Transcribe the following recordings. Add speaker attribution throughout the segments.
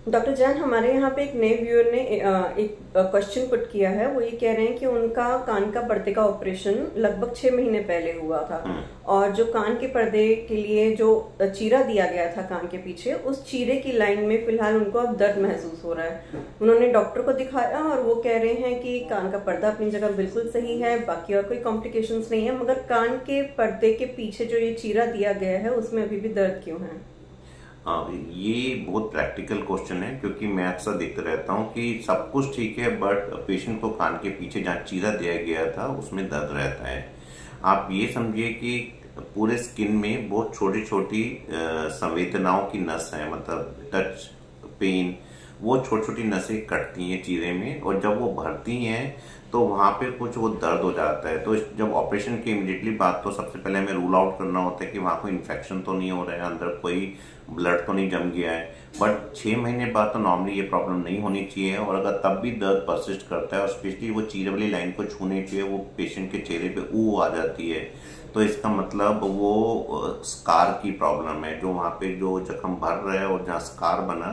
Speaker 1: Doctor Jain, हमारे यहाँ पे एक नए व्यूअर ने एक क्वेश्चन पुट किया है। वो ये कह रहे हैं कि उनका कान का पर्दे का ऑपरेशन लगभग 6 महीने पहले हुआ था और जो कान के पर्दे के लिए जो चीरा दिया गया था कान के पीछे, उस चीरे की लाइन में फिलहाल उनको अब दर्द महसूस हो रहा है। उन्होंने डॉक्टर को दिखाया और वो कह रहे हैं कि कान का पर्दा अपनी जगह बिल्कुल सही है, बाकी और कोई कॉम्प्लिकेशंस नहीं है, मगर कान के पर्दे के पीछे जो ये चीरा दिया गया है उसमें अभी भी दर्द क्यों है?
Speaker 2: ये बहुत प्रैक्टिकल क्वेश्चन है, क्योंकि मैं अक्सर देखते रहता हूँ कि सब कुछ ठीक है बट पेशेंट को कान के पीछे जहाँ चीरा दिया गया था उसमें दर्द रहता है। आप ये समझिए कि पूरे स्किन में बहुत छोटी छोटी संवेदनाओं की नस है, मतलब टच पेन, वो छोटी छोटी नसें कटती हैं चीरे में, और जब वो भरती हैं तो वहाँ पे कुछ वो दर्द हो जाता है। तो जब ऑपरेशन की इमीडिएटली बात, तो सबसे पहले हमें रूल आउट करना होता है कि वहाँ कोई इन्फेक्शन तो नहीं हो रहा है, अंदर कोई ब्लड तो नहीं जम गया है। बट 6 महीने बाद तो नॉर्मली ये प्रॉब्लम नहीं होनी चाहिए, और अगर तब भी दर्द परसिस्ट करता है और स्पेशली वो चीरे वाली लाइन को छूने पे वो पेशेंट के चेहरे पे ऊ आ जाती है, तो इसका मतलब वो स्कार की प्रॉब्लम है। जो वहाँ पे जो जख्म भर रहा है और जहाँ स्कार बना,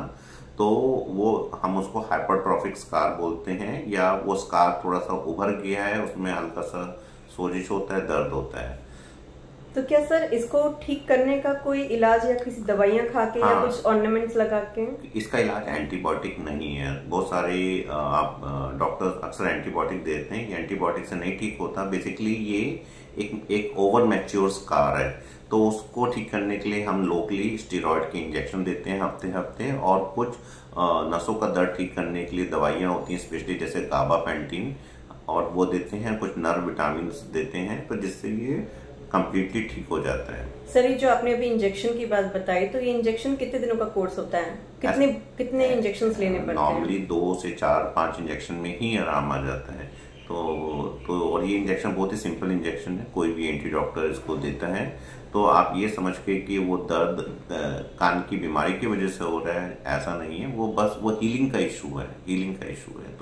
Speaker 2: तो वो हम उसको हाइपरट्रॉफिक स्कार बोलते हैं, या वो स्कार थोड़ा सा उभर गया है, उसमें हल्का सा सोजिश होता है, दर्द होता है।
Speaker 1: तो क्या सर इसको ठीक करने का कोई इलाज या किसी दवाइयां खा के या कुछ ऑर्नामेंट्स लगा के?
Speaker 2: इसका इलाज एंटीबायोटिक नहीं है। बहुत सारे आप डॉक्टर्स अक्सर एंटीबायोटिक देते हैं, ये एंटीबायोटिक से नहीं ठीक होता। बेसिकली ये एक ओवर मैच्योर स्कार है, तो उसको ठीक करने के लिए हम लोकली स्टेरॉइड के इंजेक्शन देते हैं हफ्ते हफ्ते, और कुछ नसों का दर्द ठीक करने के लिए दवाइयाँ होती हैं स्पेशली, जैसे गाबापेंटिन, और वो देते हैं, कुछ नर्व विटामिन देते हैं, तो जिससे ये कंप्लीटली ठीक हो जाता है।
Speaker 1: सर, ये जो आपने अभी इंजेक्शन की बात बताई, तो ये इंजेक्शन कितने दिनों का कोर्स होता है? कितने इंजेक्शंस लेने पड़ते हैं?
Speaker 2: नॉर्मली 2 से 4-5 इंजेक्शन में ही आराम आ जाता है। तो और ये इंजेक्शन बहुत ही सिंपल इंजेक्शन है, कोई भी एंटी डॉक्टर इसको देता है। तो आप ये समझ के कि वो दर्द कान की बीमारी की वजह से हो रहा है, ऐसा नहीं है। वो बस वो हीलिंग का इशू है, हीलिंग का इशू है।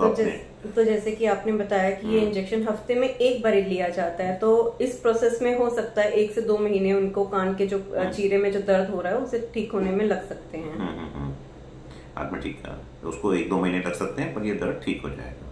Speaker 1: तो जैसे कि आपने बताया कि ये इंजेक्शन हफ्ते में एक बार ही लिया जाता है, तो इस प्रोसेस में हो सकता है 1 से 2 महीने उनको कान के जो चीरे में जो दर्द हो रहा है उसे ठीक होने में लग सकते हैं।
Speaker 2: आदमी ठीक है, उसको 1-2 महीने लग सकते हैं, पर ये दर्द ठीक हो जाएगा।